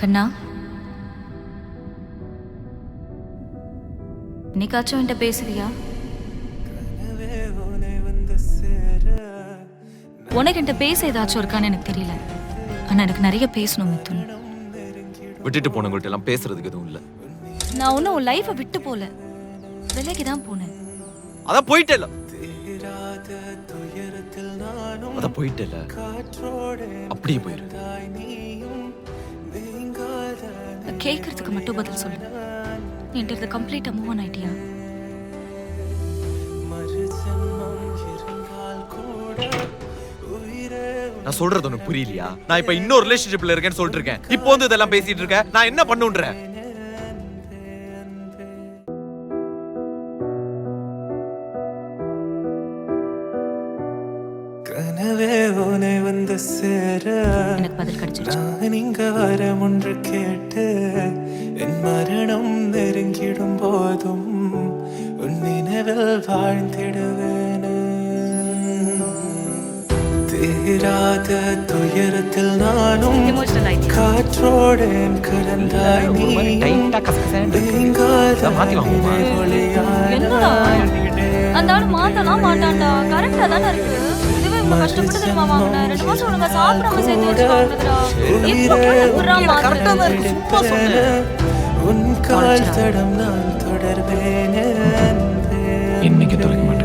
கண்ணா, இன்னைக்காச்சும் என்கிட்ட பேசுவியா? உனக்கு என்கிட்ட பேச ஏதாச்சும் இருக்கான்னு எனக்கு தெரியல. ஆனா எனக்கு நிறைய பேசணும் மிதுன். விட்டுட்டு போனவங்கள்ட்ட எல்லாம் பேசுறதுக்கு எதுவும் இல்ல. நான் ஒன்னும் உன் லைஃபை விட்டு போல, விலைக்கு தான் போனேன். அதான் போயிட்டேல. அதான் போயிட்டேல. அப்படியே போயிரு. கேட்கறதுக்கு மட்டும் பதில் சொல்லு. நீ என்கிட்ட கம்ப்ளீட்டா மூவ் ஆன் ஆயிட்டியா? நான் சொல்றது உனக்கு புரியலையா? நான் இப்ப இன்னொரு ரிலேஷன்ஷிப்ல இருக்கேன்னு சொல்லிட்டு இருக்கேன். இப்போ வந்து இதெல்லாம் பேசிட்டு இருக்க. நான் என்ன பண்ணுன்றேன்? கனவே உனை வந்து சேர எனக்கு பதில் கிடைச்சிருச்சு. நான் இங்க வரம் ஒன்று கேட்டு என் மரணம் நெருங்கிடும் போதும் உன் நினைவில் வாழ்ந்திடுவேன். தீராத துயரத்தில் நானும் Emotional ஆயிட்டியா? காற்றோடு கலந்தாய் நீங்காத என்னடா? அந்த ஆளு மாத்தலாம் மாட்டான்டா. கரெக்டா தானே இருக்கு. இதுவே இவ்வளவு கஷ்டப்பட்டு தெரியுமா வாங்கினேன். 2 மாசம் ஒழுங்கா சாப்பிடாம சேர்த்து வச்சு வாங்கினதுடா. இப்போ எப்படிடா மாத்துற? உன் கால் தடம் நான் தொடர்வேன். இன்னைக்கு தொலைக்க மாட்டேன்.